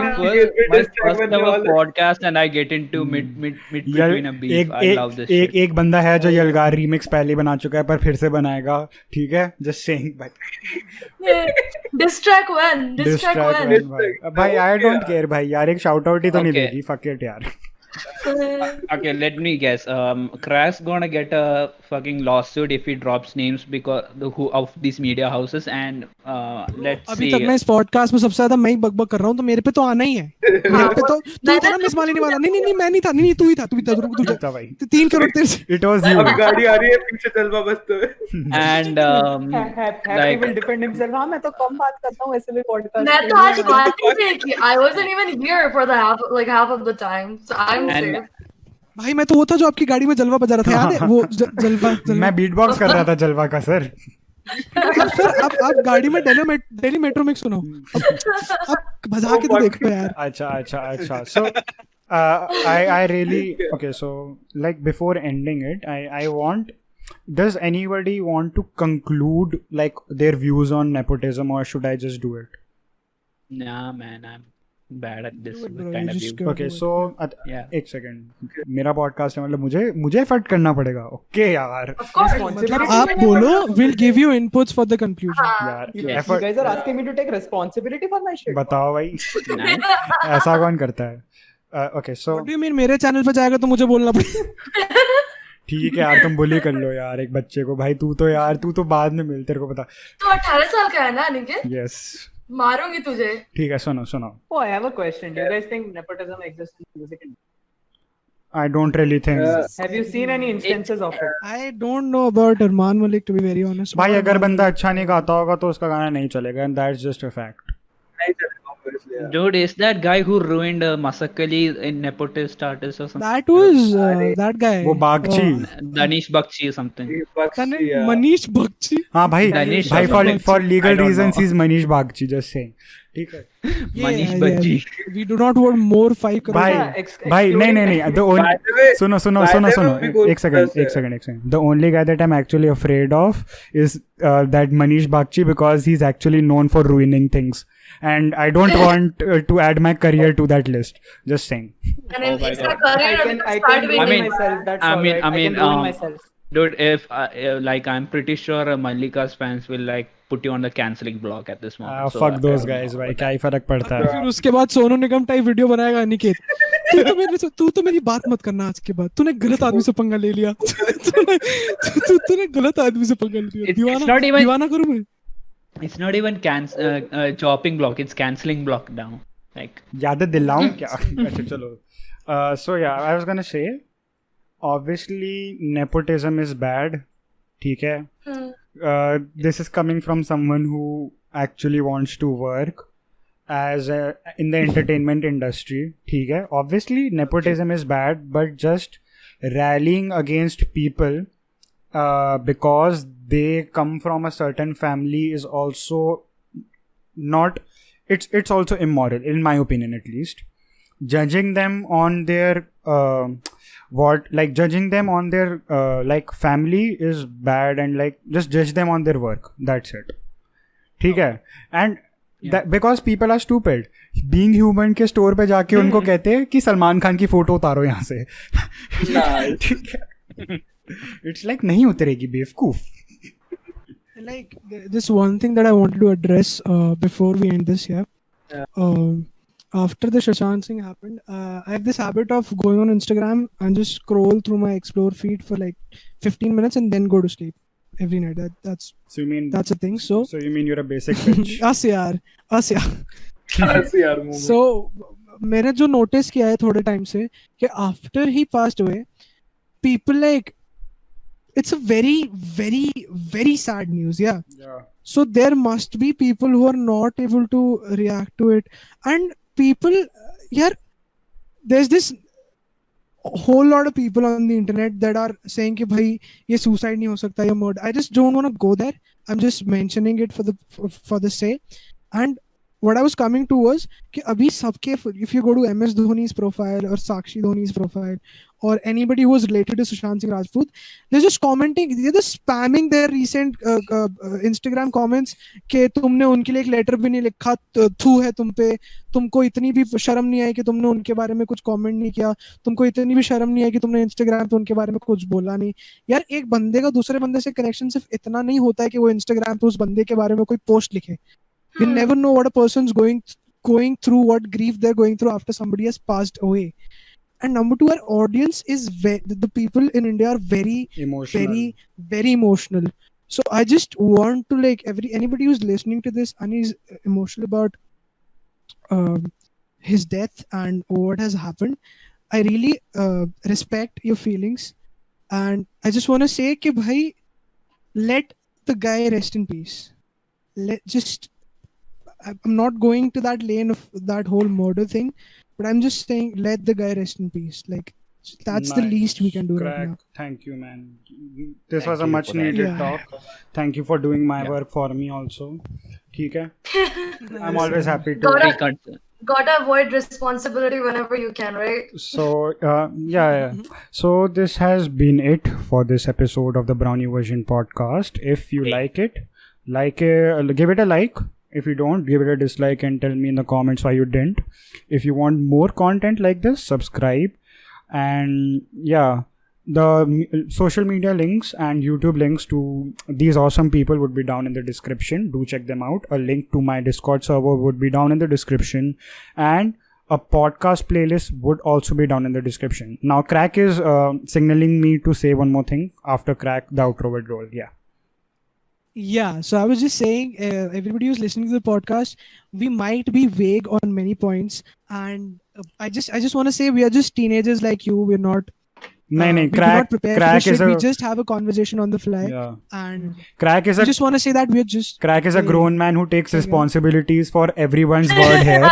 first ever podcast and I get into mid between a beef. I love this shit. एक बंदा है जो यलगार remix पहले बना चुका है पर फिर से बनाएगा. ठीक है. Just saying. Distract when. भाई I don't care भाई यार एक shout out ही तो नहीं Okay. देगी. Fuck it यार. Okay, let me guess. Crash gonna get a fucking lawsuit if he drops names because of these media houses, and let's अभी see. तक मैं इस पॉडकास्ट में सबसे ज्यादा मैं ही बकबक कर रहा हूँ तो मेरे पे तो आना ही है. मेरे पे तो तू था ना मिस मालिनी वाला. नहीं मैं नहीं था. नहीं तू ही था. तू था भाई. 3 करोड़ तेरे से. It was you. अभी गाड़ी आ रही है पीछे जलवा बसते हुए. And Happy like will defend himself. हाँ मैं तो कम बात करता हूँ ऐसे भी podcast. मैं तो आज बात ही नहीं की. I wasn't even here for the half of the time, so I'm And- safe. भाई मैं तो वो था जो आपकी गाड़ी में जलवा बजा रहा था. याद है वो जलवा. मैं बीटबॉक्स कर रहा था जलवा का सर. सर आप गाड़ी में दिल्ली मेट्रो में सुनो. अब बजा के तो देखो यार. अच्छा. So I really okay. So like before ending it, I want. Does anybody want to conclude like their views on nepotism, or should I just do it? nah, man, I'm bad at this Do it, bro. kind You of just view. go. Okay, so Yeah. एक second. मेरा podcast है मतलब मुझे effort करना पड़ेगा. Okay यार. Of course. मतलब आप बोलो. We'll give you inputs for the conclusion. यार You effort guys are asking me to take responsibility for my shit. बताओ भाई. Nice. ऐसा कौन करता है? Okay, so What do you mean मेरे चैनल पे जाएगा तो मुझे बोलना पड़ेगा? ठीक है यार, तुम बुली कर लो यार एक बच्चे को भाई. तू तो बाद में मिल, तेरे को पता. तो 18 साल का है ना निखिल? Yes. मारूंगी तुझे. ठीक है, सुनो. Oh, I have a question. Do you guys think nepotism exists in music industry? I don't really think. Have you seen any instances of it? I don't know about Arman Malik to be very honest. भाई अगर बंदा अच्छा नहीं गाता होगा तो उसका गाना नहीं चलेगा, and that's just a fact. नहीं चलेगा obviously, yeah. Dude, is that guy who ruined Masakali in Nepotist artist or something? That was that guy. वो Bagchi. Danish Bakshi or something. Bakshi, yeah. Manish Bakshi. हाँ भाई Danish भाई or for I legal don't reasons know. he's Manish Bagchi, just saying. ठीक है. Manish Bakshi. We do not want more 5 crore. भाई भाई नहीं the only By the way, सुनो we go एक second. The only guy that I'm actually afraid of is that Manish Bagchi, because he's actually known for ruining things, and I don't want to add my career to that list. Just saying. And then Oh my it's God. a career I start can with ruin mean- myself. That's I all mean- right. I mean, can ruin myself. Dude, if like I'm pretty sure Mallika's fans will like put you on the cancelling block at this moment. So, Fuck those guys भाई, क्या ही फर्क पड़ता है. फिर उसके बाद Sonu Nigam type video बनाएगा अनिकेत. तू तो मेरी बात मत करना आज के बाद. तूने गलत आदमी से पंगा ले लिया. तूने गलत आदमी से पंगा ले लिया. It's not even- दीवाना करूं मैं. It's not even chopping block, it's cancelling block now. Like याद दिलाऊं क्या? अच्छा चलो. So yeah, I was gonna say, obviously nepotism is bad. ठीक है. This is coming from someone who actually wants to work in the entertainment industry. ठीक है. Obviously nepotism is bad, but just rallying against people because they come from a certain family is also not. It's also immoral, in my opinion at least. Judging them on their judging them on their like family is bad, and like just judge them on their work. That's it. ठीक है. And that because people are stupid. Being human के store पे जाके उनको कहते हैं कि सलमान खान की फोटो उतारो यहाँ से. ठीक है. It's like नहीं उतरेगी बेवकूफ. Like this one thing that I wanted to address before we end this, after the Shashank Singh happened, I have this habit of going on Instagram and just scroll through my explore feed for like 15 minutes and then go to sleep every night. That's So you mean a thing. So you mean you're a basic bitch? us yaar. ऐसे यार मुंह में. So मैंने जो notice किया है थोड़े time से कि after he passed away, people like it's a very very very sad news. Yeah. So there must be people who are not able to react to it, and people, there's this whole lot of people on the internet that are saying कि भाई ये suicide नहीं हो सकता, ये murder. I just don't want to go there. I'm just mentioning it for the sake. And what I was coming to was कि अभी सबके, if you go to MS Dhoni's profile or Sakshi Dhoni's profile or anybody who was related to Sushant Singh Rajput, they're just commenting, they're just spamming their recent Instagram comments कि तुमने उनके लिए एक letter भी नहीं लिखा, थू है तुम पे, तुमको इतनी भी शर्म नहीं आई कि तुमने उनके बारे में कुछ कमेंट नहीं किया, तुमको इतनी भी शर्म नहीं आई कि तुमने इंस्टाग्राम पे उनके बारे में कुछ बोला नहीं. यार एक बंदे का दूसरे बंदे से कनेक्शन सिर्फ इतना नहीं होता है कि वो इंस्टाग्राम पे उस बंदे के बारे में कोई पोस्ट लिखे. You never know what a person's going through, what grief they're going through after somebody has passed away. And number two, our audience is the people in India are very Emotional. very very emotional. So I just want to like anybody who's listening to this and is emotional about his death and what has happened, I really respect your feelings, and I just want to say कि भाई, let the guy rest in peace. I'm not going to that lane of that whole murder thing, but I'm just saying let the guy rest in peace. Like that's the least we can do right now. Thank you, man. This was a much needed talk. Thank you for doing my work for me also. ठीक है. I'm always happy to. Gotta avoid responsibility whenever you can, right? So yeah. So this has been it for this episode of the Brownie Version podcast. If you like it, give it a like. If you don't, give it a dislike and tell me in the comments why you didn't. If you want more content like this, subscribe. And yeah, the social media links and YouTube links to these awesome people would be down in the description. Do check them out. A link to my Discord server would be down in the description. And a podcast playlist would also be down in the description. Now, Crack is signaling me to say one more thing. After Crack, the outro will roll. Yeah. Yeah, so I was just saying, everybody who's listening to the podcast, we might be vague on many points, and I just want to say we are just teenagers like you. We're not. No, we do Crack. not prepare for Crack this shit. is a. We just have a conversation on the fly, Yeah. and Crack is I a. just want to say that we're just. Crack is a Yeah. grown man who takes Okay. responsibilities for everyone's word here.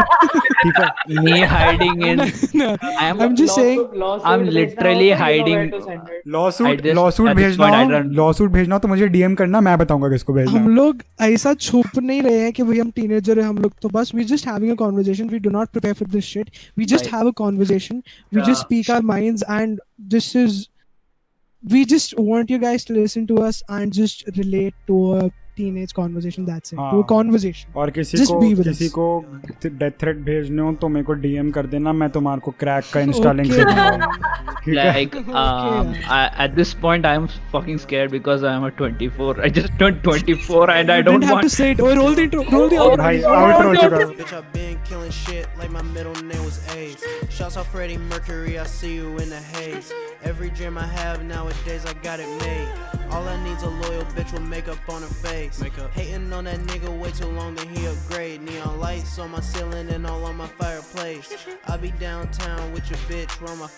ठीक है? Me hiding in. No, I'm just saying. I'm literally hiding. Lawsuit I just- lawsuit at this भेजना point, I हो don't- lawsuit भेजना हो तो मुझे DM करना, मैं बताऊंगा किसको भेजना हम है. लोग ऐसा छुप नहीं रहे हैं कि भाई हम टीनेजर है हम लोग तो बस we just having a conversation. We do not prepare for this shit. We just Right. have a conversation. We just speak our minds, and this is. We just want you guys to listen to us and just relate to a teenage conversation. That's it. To a हाँ. conversation. और किसी Just को be with किसी us. को death threat भेजने हो तो मेरे को डीएम कर देना, मैं तुम्हारे को क्रैक का इंस्टा लिंक Okay. दे दूंगा. ठीक है? Like at this point I'm fucking scared because I'm a 24. I just turned 24 and I You don't didn't have want to say it. Oh, roll the intro. Roll the outro. भाई outro चुका. Bitch, I've been killing shit like my middle name was AIDS. Shouts out Freddie Mercury, I see you in the haze. Every dream I have nowadays, I got it made. All I need's a loyal bitch with makeup on her face. Hating on that nigga way too long, then he upgrade. Neon lights on my ceiling and all on my fireplace. I be downtown with your bitch, run my